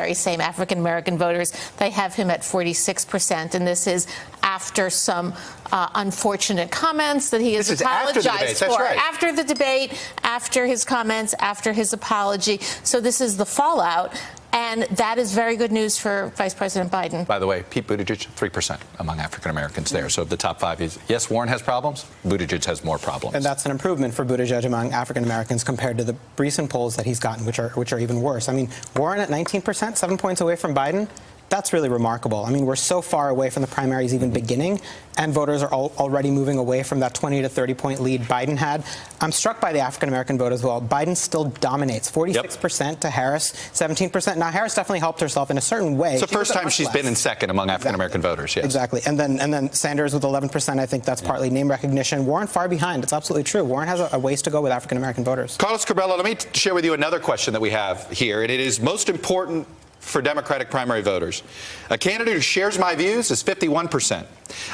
very same African-American voters. They have him at 46%, and this is after some unfortunate comments that he has apologized for. After the debate, after his comments, after his apology. So this is the fallout. And that is very good news for Vice President Biden. By the way, Pete Buttigieg, 3% among African Americans there. So of the top five, yes, Warren has problems. Buttigieg has more problems. And that's an improvement for Buttigieg among African Americans compared to the recent polls that he's gotten, which are even worse. I mean, Warren at 19%, 7 points away from Biden. That's really remarkable. I mean, we're so far away from the primaries even beginning, and voters are already moving away from that 20 to 30-point lead Biden had. I'm struck by the African-American vote as well. Biden still dominates, 46% to Harris, 17%. Now, Harris definitely helped herself in a certain way. It's the first time she's been in second among African-American voters, yes. Exactly. And then Sanders with 11%, I think that's partly name recognition. Warren far behind. It's absolutely true. Warren has a ways to go with African-American voters. Carlos Curbelo, let me share with you another question that we have here, and it is most important for Democratic primary voters. A candidate who shares my views is 51%.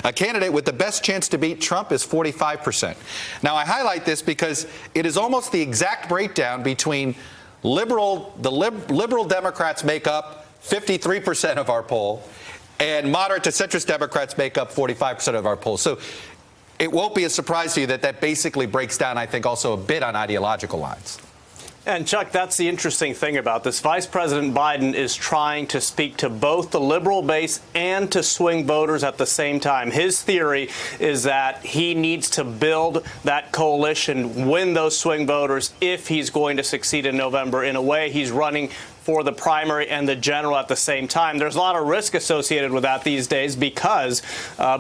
A candidate with the best chance to beat Trump is 45%. Now, I highlight this because it is almost the exact breakdown between liberal Democrats make up 53% of our poll, and moderate to centrist Democrats make up 45% of our poll. So it won't be a surprise to you that that basically breaks down, I think, also a bit on ideological lines. And, Chuck, that's the interesting thing about this. Vice President Biden is trying to speak to both the liberal base and to swing voters at the same time. His theory is that he needs to build that coalition, win those swing voters if he's going to succeed in November. In a way, he's running for the primary and the general at the same time. There's a lot of risk associated with that these days because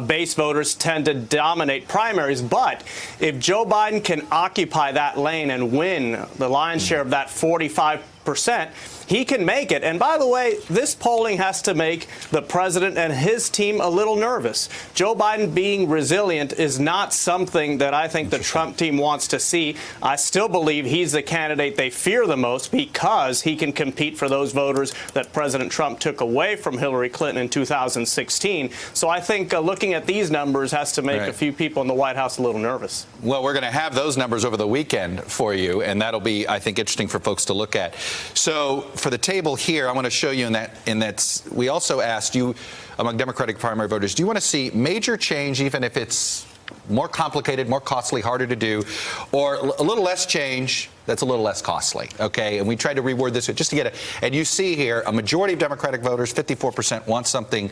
base voters tend to dominate primaries. But if Joe Biden can occupy that lane and win the lion's share of that 45%, he can make it. And by the way, this polling has to make the president and his team a little nervous. Joe Biden being resilient is not something that I think the Trump team wants to see. I still believe he's the candidate they fear the most because he can compete for those voters that President Trump took away from Hillary Clinton in 2016. So I think looking at these numbers has to make a few people in the White House a little nervous. Well, we're going to have those numbers over the weekend for you, and that'll be, I think, interesting for folks to look at. So for the table here, I want to show you in that we also asked you among Democratic primary voters, do you want to see major change, even if it's more complicated, more costly, harder to do, or a little less change that's a little less costly, okay? And we tried to reword this just to get it. And you see here, a majority of Democratic voters, 54%, want something,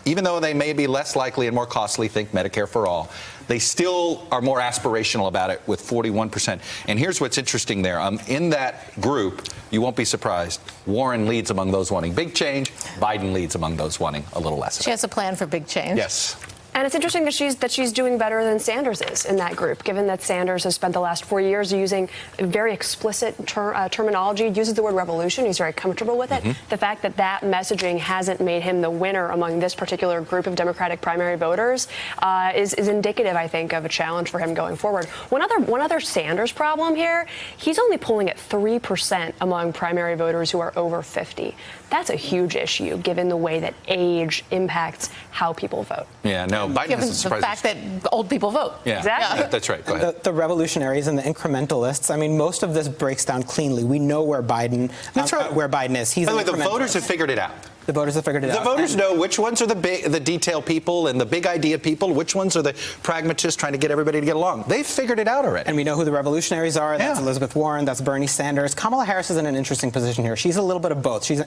even though they may be less likely and more costly, think Medicare for all, they still are more aspirational about it with 41%. And here's what's interesting there. In that group, you won't be surprised, Warren leads among those wanting big change. Biden leads among those wanting a little less. She has a plan for big change. Yes. And it's interesting that she's doing better than Sanders is in that group, given that Sanders has spent the last 4 years using very explicit terminology, uses the word revolution. He's very comfortable with it. The fact that that messaging hasn't made him the winner among this particular group of Democratic primary voters is indicative, I think, of a challenge for him going forward. One other Sanders problem here, he's only polling at 3% among primary voters who are over 50. That's a huge issue, given the way that age impacts how people vote. Yeah, no, Biden given the fact that old people vote. Yeah, exactly. That's right. Go ahead. The revolutionaries and the incrementalists. I mean, most of this breaks down cleanly. We know where Biden is. He's By the way, the voters have figured it out. The voters have figured it out. The voters know which ones are the detail people and the big idea people, which ones are the pragmatists trying to get everybody to get along. They've figured it out already. And we know who the revolutionaries are. That's Elizabeth Warren. That's Bernie Sanders. Kamala Harris is in an interesting position here. She's a little bit of both. She's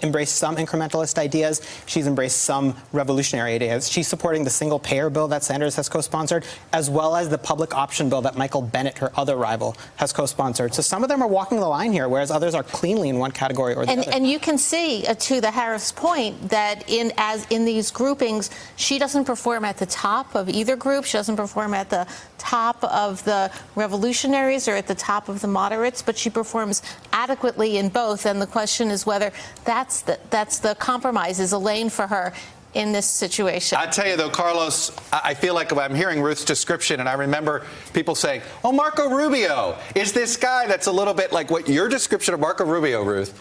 embraced some incrementalist ideas. She's embraced some revolutionary ideas. She's supporting the single-payer bill that Sanders has co-sponsored, as well as the public option bill that Michael Bennet, her other rival, has co-sponsored. So some of them are walking the line here, whereas others are cleanly in one category or the other. And you can see, to the Harris point, that in these groupings, she doesn't perform at the top of either group. She doesn't perform at the top of the revolutionaries or at the top of the moderates, but she performs adequately in both. And the question is whether that's the compromise, is a lane for her in this situation. I tell you, though, Carlos, I feel like I'm hearing Ruth's description, and I remember people saying, oh, Marco Rubio is this guy that's a little bit like what your description of Marco Rubio, Ruth.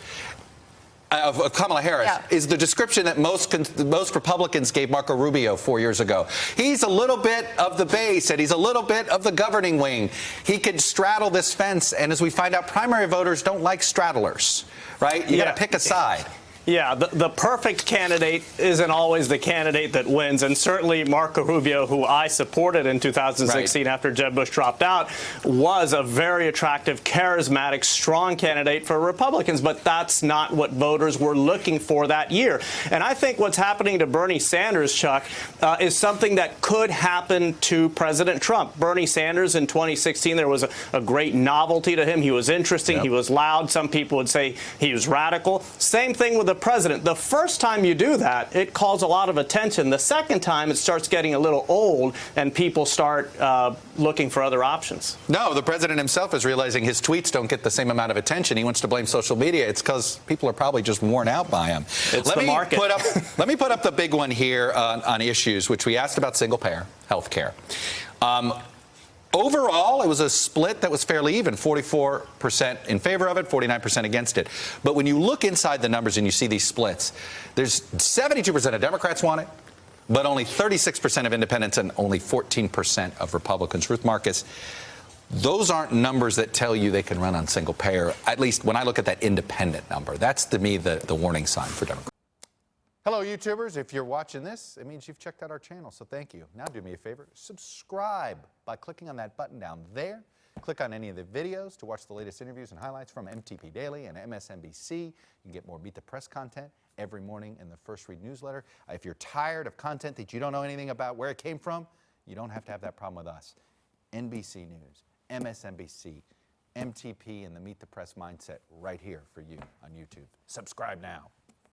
of Kamala Harris Yeah. is the description that most Republicans gave Marco Rubio 4 years ago. He's a little bit of the base, and he's a little bit of the governing wing. He could straddle this fence, and as we find out, primary voters don't like straddlers, right? You got to pick a side. Yeah, the perfect candidate isn't always the candidate that wins. And certainly Marco Rubio, who I supported in 2016 after Jeb Bush dropped out, was a very attractive, charismatic, strong candidate for Republicans. But that's not what voters were looking for that year. And I think what's happening to Bernie Sanders, Chuck, is something that could happen to President Trump. Bernie Sanders in 2016, there was a great novelty to him. He was interesting. He was loud. Some people would say he was radical. Same thing with the president. The first time you do that, it calls a lot of attention. The second time, it starts getting a little old, and people start looking for other options. No, the president himself is realizing his tweets don't get the same amount of attention. He wants to blame social media. It's because people are probably just worn out by him. It's the market. Let me put up the big one here on issues, which we asked about single-payer health care. Overall, it was a split that was fairly even, 44% in favor of it, 49% against it. But when you look inside the numbers and you see these splits, there's 72% of Democrats want it, but only 36% of independents and only 14% of Republicans. Ruth Marcus, those aren't numbers that tell you they can run on single payer, at least when I look at that independent number. That's, to me, the warning sign for Democrats. Hello, YouTubers. If you're watching this, it means you've checked out our channel, so thank you. Now do me a favor, subscribe by clicking on that button down there. Click on any of the videos to watch the latest interviews and highlights from MTP Daily and MSNBC. You can get more Meet the Press content every morning in the First Read newsletter. If you're tired of content that you don't know anything about where it came from, you don't have to have that problem with us. NBC News, MSNBC, MTP, and the Meet the Press mindset right here for you on YouTube. Subscribe now.